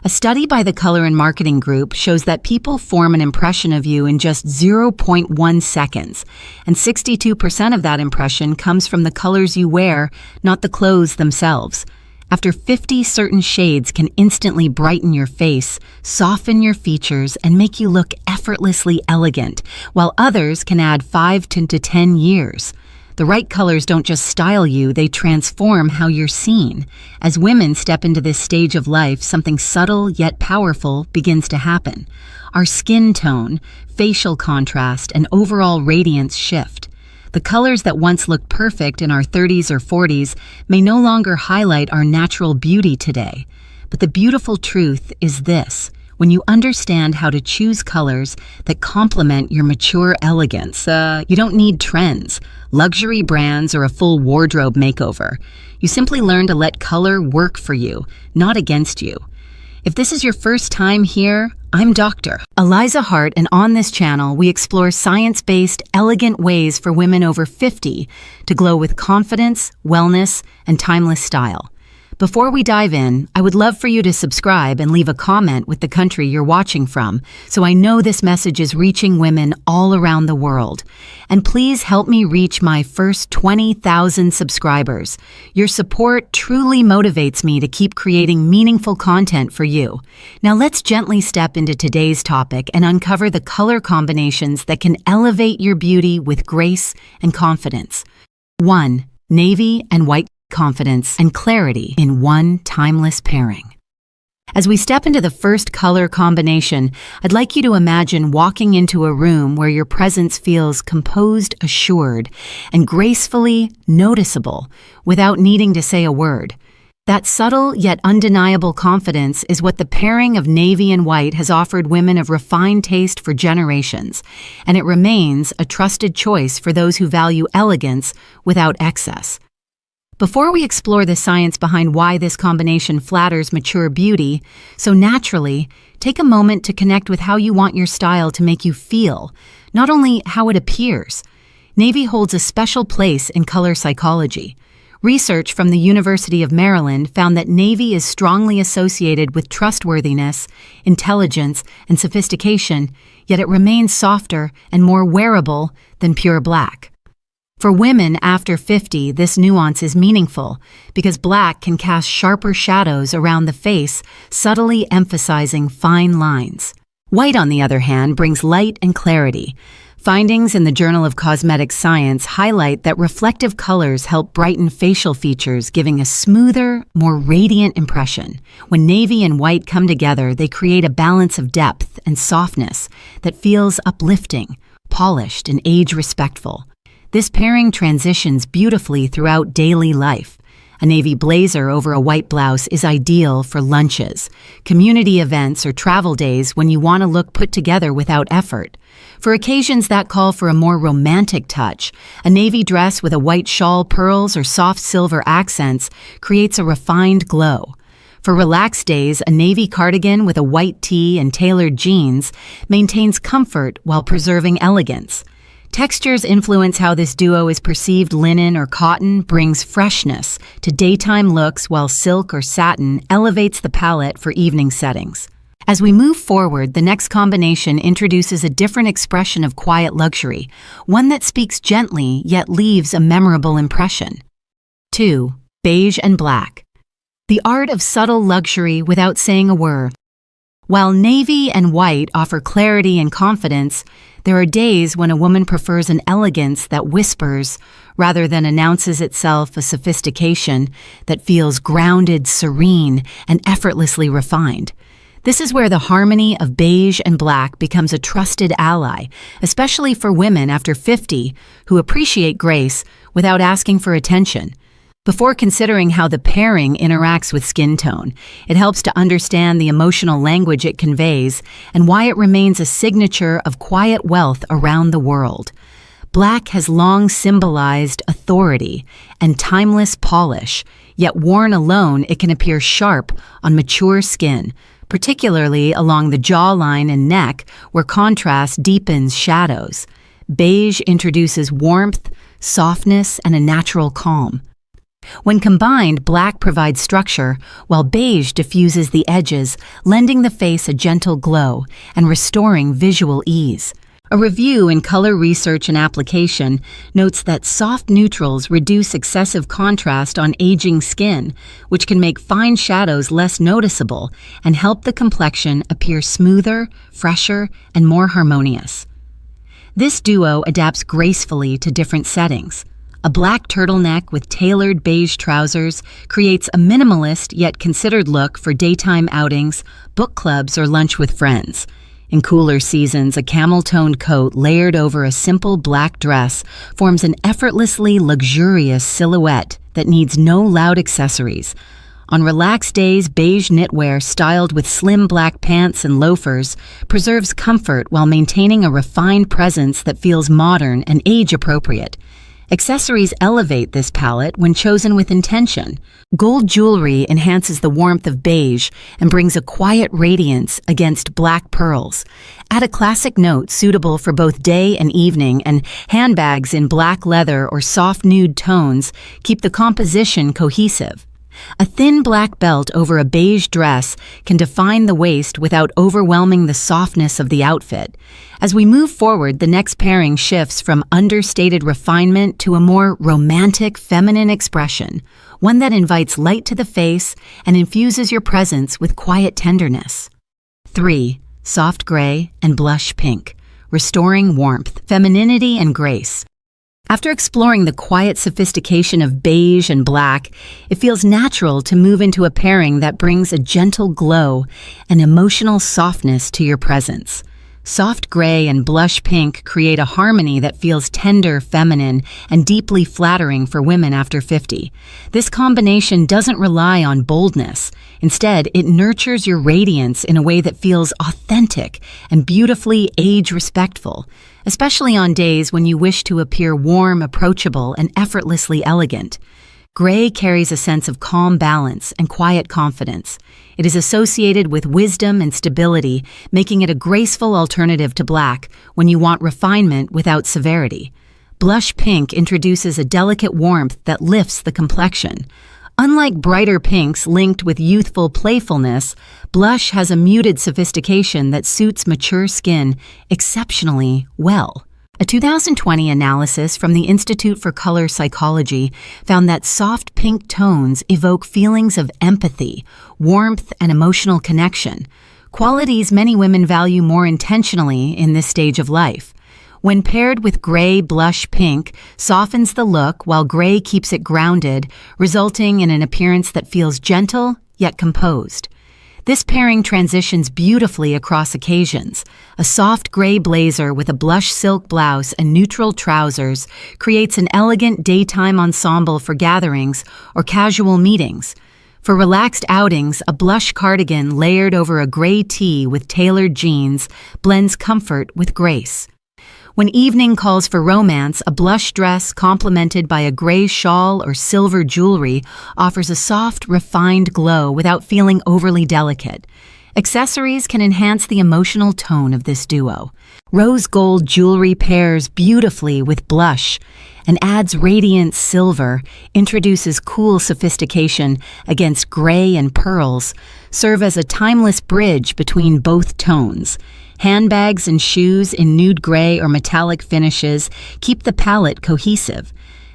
A study by the Color and Marketing Group shows that people form an impression of you in just 0.1 seconds, and 62% of that impression comes from the colors you wear, not the clothes themselves. After 50, certain shades can instantly brighten your face, soften your features, and make you look effortlessly elegant, while others can add 5 to 10 years. The right colors don't just style you, they transform how you're seen. As women step into this stage of life, something subtle yet powerful begins to happen. Our skin tone, facial contrast, and overall radiance shift. The colors that once looked perfect in our 30s or 40s may no longer highlight our natural beauty today. But the beautiful truth is this: when you understand how to choose colors that complement your mature elegance, you don't need trends, luxury brands, or a full wardrobe makeover. You simply learn to let color work for you, not against you. If this is your first time here, I'm Dr. Eliza Hart, and on this channel, we explore science-based, elegant ways for women over 50 to glow with confidence, wellness, and timeless style. Before we dive in, I would love for you to subscribe and leave a comment with the country you're watching from, so I know this message is reaching women all around the world. And please help me reach my first 20,000 subscribers. Your support truly motivates me to keep creating meaningful content for you. Now let's gently step into today's topic and uncover the color combinations that can elevate your beauty with grace and confidence. 1. Navy and white. Confidence and clarity in one timeless pairing. As we step into the first color combination, I'd like you to imagine walking into a room where your presence feels composed, assured, and gracefully noticeable without needing to say a word. That subtle yet undeniable confidence is what the pairing of navy and white has offered women of refined taste for generations, and it remains a trusted choice for those who value elegance without excess. Before we explore the science behind why this combination flatters mature beauty so naturally, take a moment to connect with how you want your style to make you feel, not only how it appears. Navy holds a special place in color psychology. Research from the University of Maryland found that navy is strongly associated with trustworthiness, intelligence, and sophistication, yet it remains softer and more wearable than pure black. For women after 50, this nuance is meaningful because black can cast sharper shadows around the face, subtly emphasizing fine lines. White, on the other hand, brings light and clarity. Findings in the Journal of Cosmetic Science highlight that reflective colors help brighten facial features, giving a smoother, more radiant impression. When navy and white come together, they create a balance of depth and softness that feels uplifting, polished, and age-respectful. This pairing transitions beautifully throughout daily life. A navy blazer over a white blouse is ideal for lunches, community events, or travel days when you want to look put together without effort. For occasions that call for a more romantic touch, a navy dress with a white shawl, pearls, or soft silver accents creates a refined glow. For relaxed days, a navy cardigan with a white tee and tailored jeans maintains comfort while preserving elegance. Textures influence how this duo is perceived. Linen or cotton brings freshness to daytime looks, while silk or satin elevates the palette for evening settings. As we move forward, the next combination introduces a different expression of quiet luxury, one that speaks gently yet leaves a memorable impression. 2. Beige and black. The art of subtle luxury without saying a word. While navy and white offer clarity and confidence, there are days when a woman prefers an elegance that whispers rather than announces itself, a sophistication that feels grounded, serene, and effortlessly refined. This is where the harmony of beige and black becomes a trusted ally, especially for women after 50 who appreciate grace without asking for attention. Before considering how the pairing interacts with skin tone, it helps to understand the emotional language it conveys and why it remains a signature of quiet wealth around the world. Black has long symbolized authority and timeless polish, yet worn alone it can appear sharp on mature skin, particularly along the jawline and neck where contrast deepens shadows. Beige introduces warmth, softness, and a natural calm. When combined, black provides structure, while beige diffuses the edges, lending the face a gentle glow and restoring visual ease. A review in Color Research and Application notes that soft neutrals reduce excessive contrast on aging skin, which can make fine shadows less noticeable and help the complexion appear smoother, fresher, and more harmonious. This duo adapts gracefully to different settings. A black turtleneck with tailored beige trousers creates a minimalist yet considered look for daytime outings, book clubs, or lunch with friends. In cooler seasons, a camel-toned coat layered over a simple black dress forms an effortlessly luxurious silhouette that needs no loud accessories. On relaxed days, beige knitwear styled with slim black pants and loafers preserves comfort while maintaining a refined presence that feels modern and age-appropriate. Accessories elevate this palette when chosen with intention. Gold jewelry enhances the warmth of beige and brings a quiet radiance against black pearls. Add a classic note suitable for both day and evening, and handbags in black leather or soft nude tones keep the composition cohesive. A thin black belt over a beige dress can define the waist without overwhelming the softness of the outfit. As we move forward, the next pairing shifts from understated refinement to a more romantic, feminine expression, one that invites light to the face and infuses your presence with quiet tenderness. 3. Soft gray and blush pink, restoring warmth, femininity, and grace. After exploring the quiet sophistication of beige and black, it feels natural to move into a pairing that brings a gentle glow and emotional softness to your presence. Soft gray and blush pink create a harmony that feels tender, feminine, and deeply flattering for women after 50. This combination doesn't rely on boldness. Instead, it nurtures your radiance in a way that feels authentic and beautifully age-respectful, especially on days when you wish to appear warm, approachable, and effortlessly elegant. Gray carries a sense of calm balance and quiet confidence. It is associated with wisdom and stability, making it a graceful alternative to black when you want refinement without severity. Blush pink introduces a delicate warmth that lifts the complexion. Unlike brighter pinks linked with youthful playfulness, blush has a muted sophistication that suits mature skin exceptionally well. A 2020 analysis from the Institute for Color Psychology found that soft pink tones evoke feelings of empathy, warmth, and emotional connection, qualities many women value more intentionally in this stage of life. When paired with gray, blush pink softens the look while gray keeps it grounded, resulting in an appearance that feels gentle yet composed. This pairing transitions beautifully across occasions. A soft gray blazer with a blush silk blouse and neutral trousers creates an elegant daytime ensemble for gatherings or casual meetings. For relaxed outings, a blush cardigan layered over a gray tee with tailored jeans blends comfort with grace. When evening calls for romance, a blush dress complemented by a gray shawl or silver jewelry offers a soft, refined glow without feeling overly delicate. Accessories can enhance the emotional tone of this duo. Rose gold jewelry pairs beautifully with blush and adds radiant silver, introduces cool sophistication against gray and pearls, serve as a timeless bridge between both tones. Handbags and shoes in nude gray or metallic finishes keep the palette cohesive.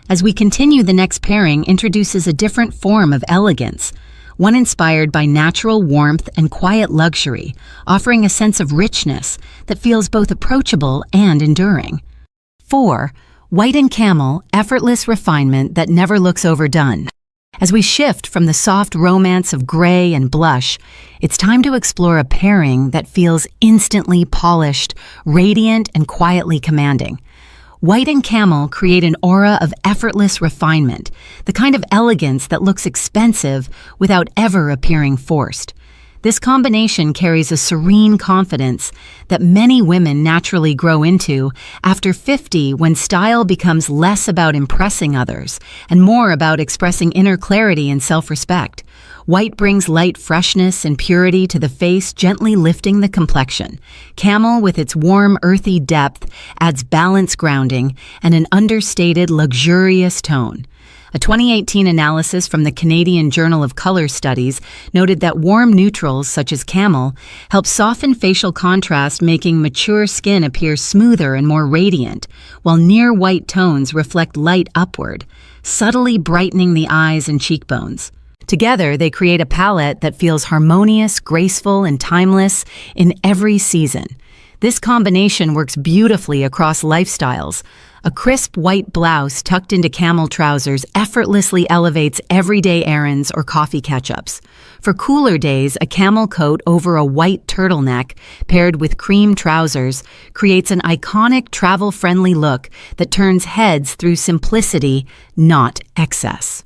As we continue, the next pairing introduces a different form of elegance, one inspired by natural warmth and quiet luxury, offering a sense of richness that feels both approachable and enduring. 4. White and camel, effortless refinement that never looks overdone. As we shift from the soft romance of gray and blush, it's time to explore a pairing that feels instantly polished, radiant, and quietly commanding. White and camel create an aura of effortless refinement, the kind of elegance that looks expensive without ever appearing forced. This combination carries a serene confidence that many women naturally grow into after 50, when style becomes less about impressing others and more about expressing inner clarity and self-respect. White brings light freshness and purity to the face, gently lifting the complexion. Camel, with its warm, earthy depth, adds balance, grounding, and an understated, luxurious tone. A 2018 analysis from the Canadian Journal of Color Studies noted that warm neutrals such as camel help soften facial contrast, making mature skin appear smoother and more radiant, while near white tones reflect light upward, subtly brightening the eyes and cheekbones. Together, they create a palette that feels harmonious, graceful, and timeless in every season. This combination works beautifully across lifestyles. A crisp white blouse tucked into camel trousers effortlessly elevates everyday errands or coffee catch-ups. For cooler days, a camel coat over a white turtleneck paired with cream trousers creates an iconic travel-friendly look that turns heads through simplicity, not excess.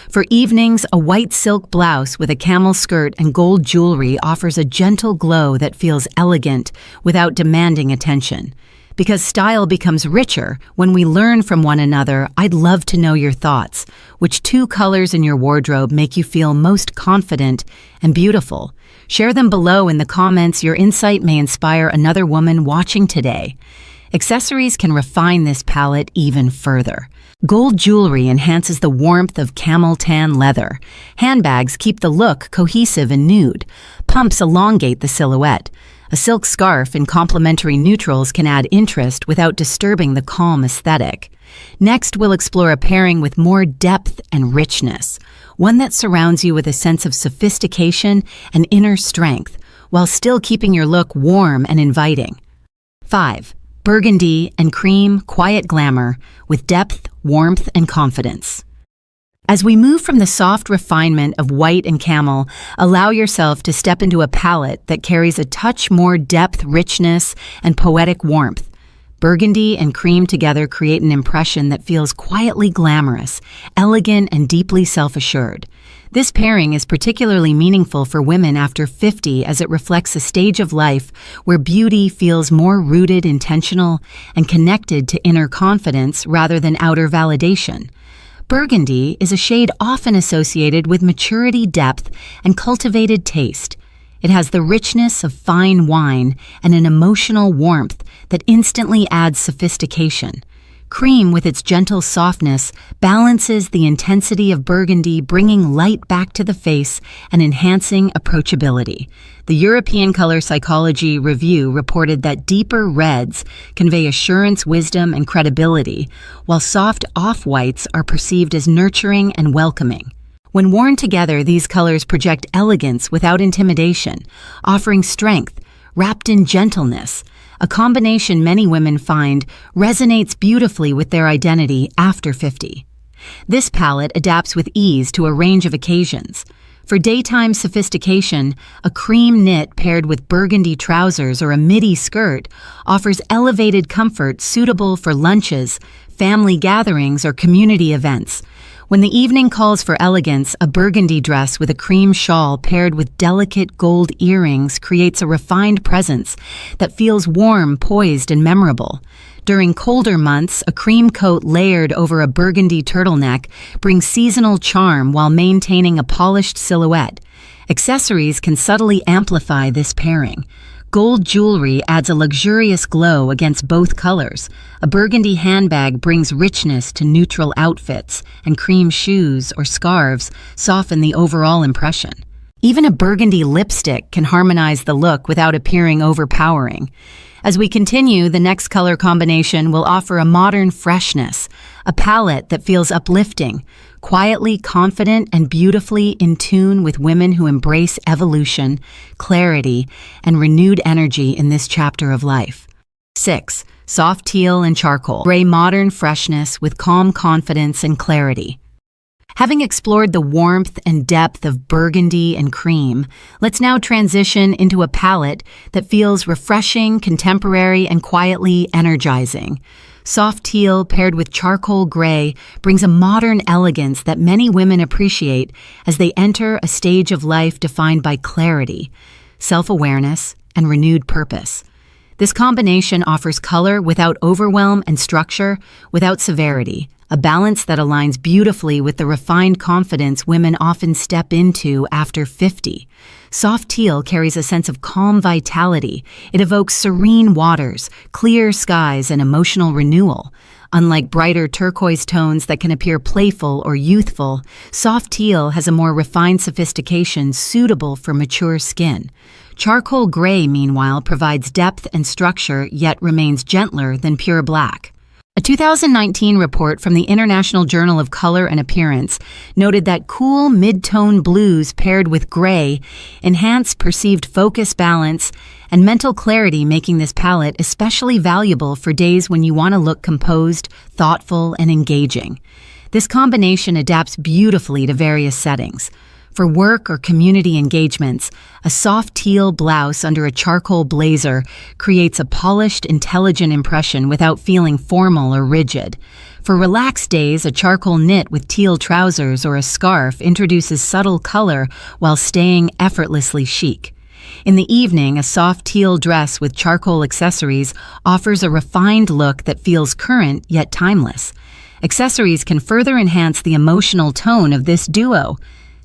For evenings, a white silk blouse with a camel skirt and gold jewelry offers a gentle glow that feels elegant without demanding attention. Because style becomes richer when we learn from one another, I'd love to know your thoughts. Which two colors in your wardrobe make you feel most confident and beautiful? Share them below in the comments. Your insight may inspire another woman watching today. Accessories can refine this palette even further. Gold jewelry enhances the warmth of camel tan leather. Handbags keep the look cohesive and nude. Pumps elongate the silhouette. A silk scarf in complementary neutrals can add interest without disturbing the calm aesthetic. Next, we'll explore a pairing with more depth and richness, one that surrounds you with a sense of sophistication and inner strength, while still keeping your look warm and inviting. 5. Burgundy and cream quiet glamour with depth, warmth, and confidence. As we move from the soft refinement of white and camel, allow yourself to step into a palette that carries a touch more depth, richness, and poetic warmth. Burgundy and cream together create an impression that feels quietly glamorous, elegant, and deeply self-assured. This pairing is particularly meaningful for women after 50 as it reflects a stage of life where beauty feels more rooted, intentional, and connected to inner confidence rather than outer validation. Burgundy is a shade often associated with maturity, depth, and cultivated taste. It has the richness of fine wine and an emotional warmth that instantly adds sophistication. Cream, with its gentle softness, balances the intensity of burgundy, bringing light back to the face and enhancing approachability. The European Color Psychology Review reported that deeper reds convey assurance, wisdom, and credibility, while soft off-whites are perceived as nurturing and welcoming. When worn together, these colors project elegance without intimidation, offering strength wrapped in gentleness, a combination many women find resonates beautifully with their identity after 50. This palette adapts with ease to a range of occasions. For daytime sophistication, a cream knit paired with burgundy trousers or a midi skirt offers elevated comfort suitable for lunches, family gatherings, or community events. When the evening calls for elegance, a burgundy dress with a cream shawl paired with delicate gold earrings creates a refined presence that feels warm, poised, and memorable. During colder months, a cream coat layered over a burgundy turtleneck brings seasonal charm while maintaining a polished silhouette. Accessories can subtly amplify this pairing. Gold jewelry adds a luxurious glow against both colors. A burgundy handbag brings richness to neutral outfits, and cream shoes or scarves soften the overall impression. Even a burgundy lipstick can harmonize the look without appearing overpowering. As we continue, the next color combination will offer a modern freshness, a palette that feels uplifting, quietly confident, and beautifully in tune with women who embrace evolution, clarity, and renewed energy in this chapter of life. 6. Soft teal and charcoal gray modern freshness with calm confidence and clarity. Having explored the warmth and depth of burgundy and cream, let's now transition into a palette that feels refreshing, contemporary, and quietly energizing. Soft teal paired with charcoal gray brings a modern elegance that many women appreciate as they enter a stage of life defined by clarity, self-awareness, and renewed purpose. This combination offers color without overwhelm and structure without severity, a balance that aligns beautifully with the refined confidence women often step into after 50. Soft teal carries a sense of calm vitality. It evokes serene waters, clear skies, and emotional renewal. Unlike brighter turquoise tones that can appear playful or youthful, soft teal has a more refined sophistication suitable for mature skin. Charcoal gray, meanwhile, provides depth and structure yet remains gentler than pure black. A 2019 report from the International Journal of Color and Appearance noted that cool mid-tone blues paired with gray enhance perceived focus, balance, and mental clarity, making this palette especially valuable for days when you want to look composed, thoughtful, and engaging. This combination adapts beautifully to various settings. For work or community engagements, a soft teal blouse under a charcoal blazer creates a polished, intelligent impression without feeling formal or rigid. For relaxed days, a charcoal knit with teal trousers or a scarf introduces subtle color while staying effortlessly chic. In the evening, a soft teal dress with charcoal accessories offers a refined look that feels current yet timeless. Accessories can further enhance the emotional tone of this duo.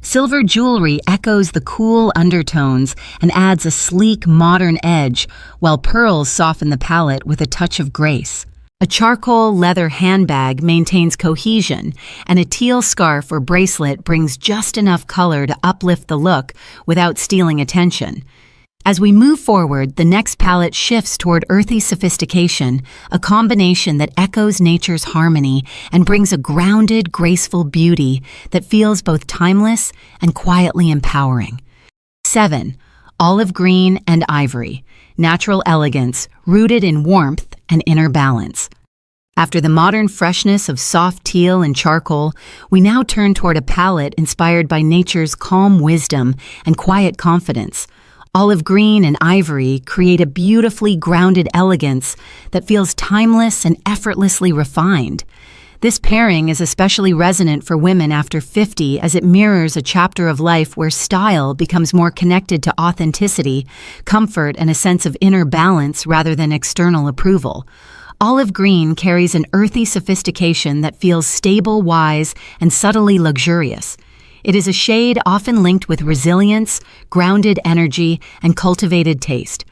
Silver jewelry echoes the cool undertones and adds a sleek, modern edge, while pearls soften the palette with a touch of grace. A charcoal leather handbag maintains cohesion, and a teal scarf or bracelet brings just enough color to uplift the look without stealing attention. As we move forward, the next palette shifts toward earthy sophistication, a combination that echoes nature's harmony and brings a grounded, graceful beauty that feels both timeless and quietly empowering. 7. Olive green and ivory, natural elegance rooted in warmth and inner balance. After the modern freshness of soft teal and charcoal, we now turn toward a palette inspired by nature's calm wisdom and quiet confidence. Olive green and ivory create a beautifully grounded elegance that feels timeless and effortlessly refined. This pairing is especially resonant for women after 50 as it mirrors a chapter of life where style becomes more connected to authenticity, comfort, and a sense of inner balance rather than external approval. Olive green carries an earthy sophistication that feels stable, wise, and subtly luxurious. It is a shade often linked with resilience, grounded energy, and cultivated taste.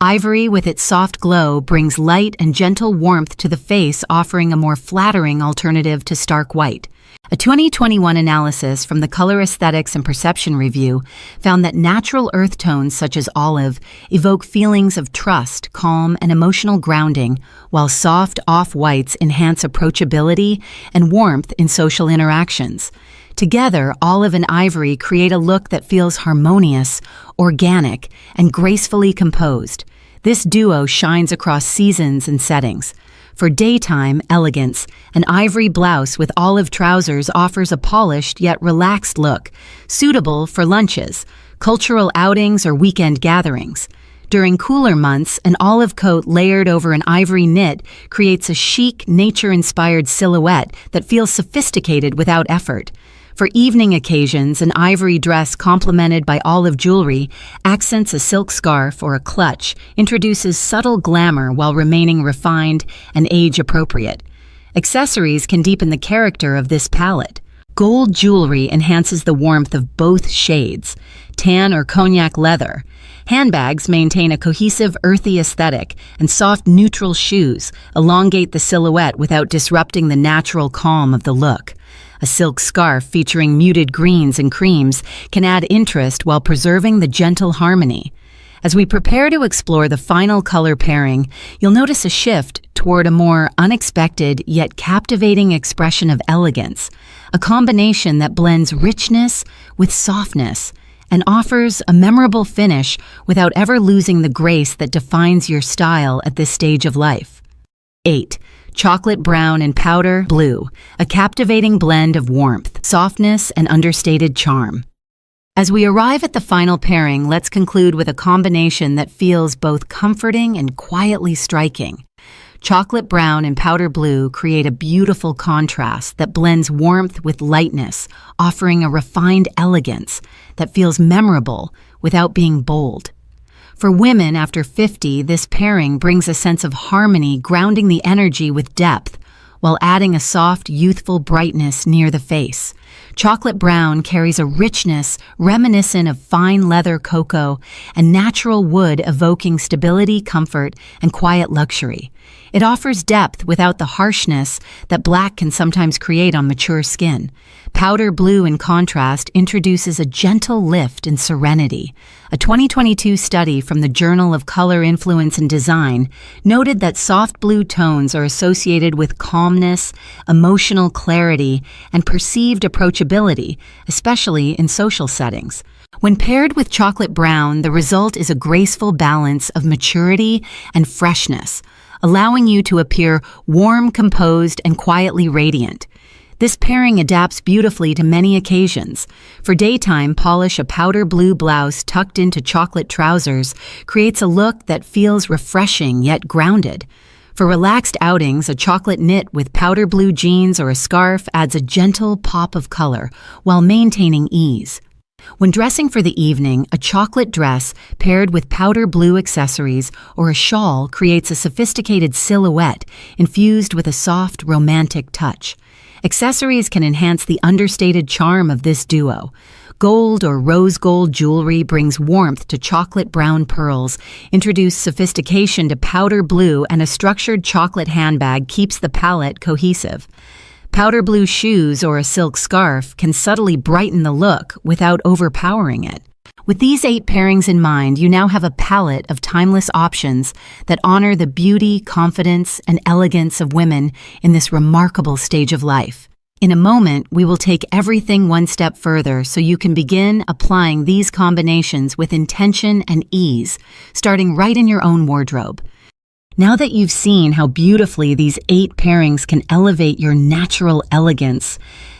Ivory, with its soft glow, brings light and gentle warmth to the face, offering a more flattering alternative to stark white. A 2021 analysis from the Color Aesthetics and Perception Review found that natural earth tones such as olive evoke feelings of trust, calm, and emotional grounding, while soft off-whites enhance approachability and warmth in social interactions. Together, olive and ivory create a look that feels harmonious, organic, and gracefully composed. This duo shines across seasons and settings. For daytime elegance, an ivory blouse with olive trousers offers a polished yet relaxed look, suitable for lunches, cultural outings, or weekend gatherings. During cooler months, an olive coat layered over an ivory knit creates a chic, nature-inspired silhouette that feels sophisticated without effort. For evening occasions, an ivory dress complemented by olive jewelry accents a silk scarf or a clutch, introduces subtle glamour while remaining refined and age-appropriate. Accessories can deepen the character of this palette. Gold jewelry enhances the warmth of both shades, tan or cognac leather. Handbags maintain a cohesive, earthy aesthetic, and soft, neutral shoes elongate the silhouette without disrupting the natural calm of the look. A silk scarf featuring muted greens and creams can add interest while preserving the gentle harmony. As we prepare to explore the final color pairing, you'll notice a shift toward a more unexpected yet captivating expression of elegance, a combination that blends richness with softness and offers a memorable finish without ever losing the grace that defines your style at this stage of life. 8. Chocolate brown and powder blue, a captivating blend of warmth, softness, and understated charm. As we arrive at the final pairing, let's conclude with a combination that feels both comforting and quietly striking. Chocolate brown and powder blue create a beautiful contrast that blends warmth with lightness, offering a refined elegance that feels memorable without being bold. For women after 50, this pairing brings a sense of harmony, grounding the energy with depth, while adding a soft, youthful brightness near the face. Chocolate brown carries a richness reminiscent of fine leather cocoa and natural wood, evoking stability, comfort, and quiet luxury. It offers depth without the harshness that black can sometimes create on mature skin. Powder blue, in contrast, introduces a gentle lift and serenity. A 2022 study from the Journal of Color, Influence, and Design noted that soft blue tones are associated with calmness, emotional clarity, and perceived approachability, especially in social settings. When paired with chocolate brown, the result is a graceful balance of maturity and freshness, allowing you to appear warm, composed, and quietly radiant. This pairing adapts beautifully to many occasions. For daytime, polish a powder blue blouse tucked into chocolate trousers creates a look that feels refreshing yet grounded. For relaxed outings, a chocolate knit with powder blue jeans or a scarf adds a gentle pop of color while maintaining ease. When dressing for the evening, a chocolate dress paired with powder blue accessories or a shawl creates a sophisticated silhouette infused with a soft, romantic touch. Accessories can enhance the understated charm of this duo. Gold or rose gold jewelry brings warmth to chocolate brown pearls, introduce sophistication to powder blue, and a structured chocolate handbag keeps the palette cohesive. Powder blue shoes or a silk scarf can subtly brighten the look without overpowering it. With these 8 pairings in mind, you now have a palette of timeless options that honor the beauty, confidence, and elegance of women in this remarkable stage of life. In a moment, we will take everything one step further so you can begin applying these combinations with intention and ease, starting right in your own wardrobe. Now that you've seen how beautifully these 8 pairings can elevate your natural elegance,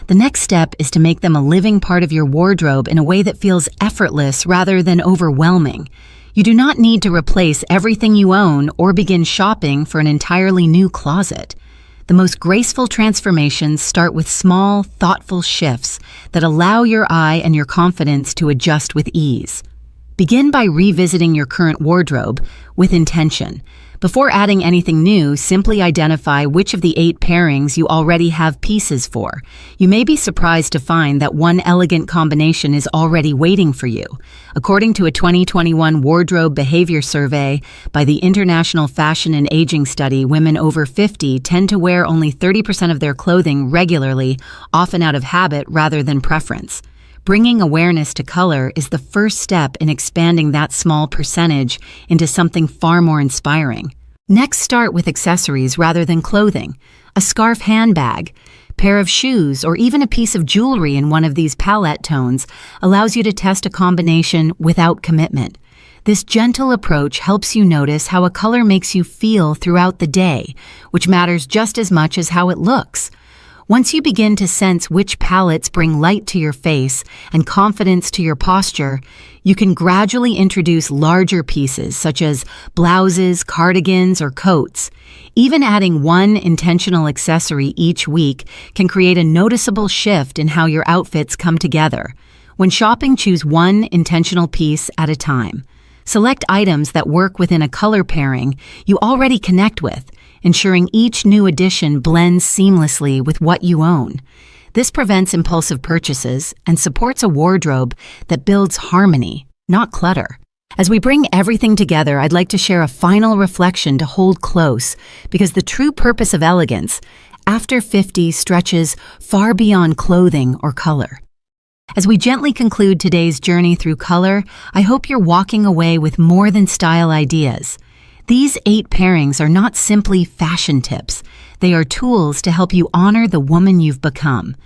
the next step is to make them a living part of your wardrobe in a way that feels effortless rather than overwhelming. You do not need to replace everything you own or begin shopping for an entirely new closet. The most graceful transformations start with small, thoughtful shifts that allow your eye and your confidence to adjust with ease. Begin by revisiting your current wardrobe with intention. Before adding anything new, simply identify which of the 8 pairings you already have pieces for. You may be surprised to find that one elegant combination is already waiting for you. According to a 2021 wardrobe behavior survey by the International Fashion and Aging Study, women over 50 tend to wear only 30% of their clothing regularly, often out of habit rather than preference. Bringing awareness to color is the first step in expanding that small percentage into something far more inspiring. Next, start with accessories rather than clothing. A scarf handbag, pair of shoes, or even a piece of jewelry in one of these palette tones allows you to test a combination without commitment. This gentle approach helps you notice how a color makes you feel throughout the day, which matters just as much as how it looks. Once you begin to sense which palettes bring light to your face and confidence to your posture, you can gradually introduce larger pieces such as blouses, cardigans, or coats. Even adding one intentional accessory each week can create a noticeable shift in how your outfits come together. When shopping, choose one intentional piece at a time. Select items that work within a color pairing you already connect with, ensuring each new addition blends seamlessly with what you own. This prevents impulsive purchases and supports a wardrobe that builds harmony, not clutter. As we bring everything together, I'd like to share a final reflection to hold close, because the true purpose of elegance after 50 stretches far beyond clothing or color. As we gently conclude today's journey through color, I hope you're walking away with more than style ideas. These 8 pairings are not simply fashion tips. They are tools to help you honor the woman you've become.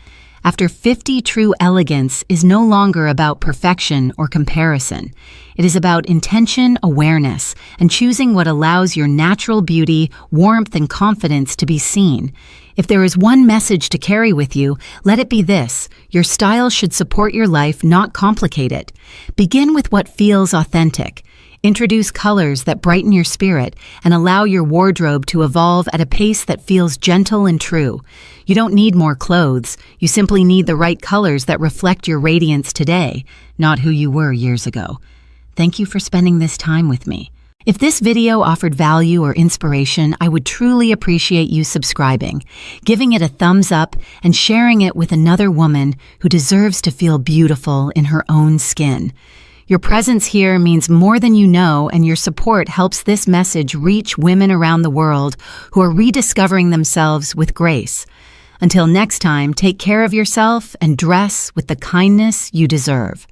After 50, true elegance is no longer about perfection or comparison. It is about intention, awareness, and choosing what allows your natural beauty, warmth, and confidence to be seen. If there is one message to carry with you, let it be this: your style should support your life, not complicate it. Begin with what feels authentic. Introduce colors that brighten your spirit and allow your wardrobe to evolve at a pace that feels gentle and true. You don't need more clothes. You simply need the right colors that reflect your radiance today, not who you were years ago. Thank you for spending this time with me. If this video offered value or inspiration, I would truly appreciate you subscribing, giving it a thumbs up, and sharing it with another woman who deserves to feel beautiful in her own skin. Your presence here means more than you know, and your support helps this message reach women around the world who are rediscovering themselves with grace. Until next time, take care of yourself and dress with the kindness you deserve.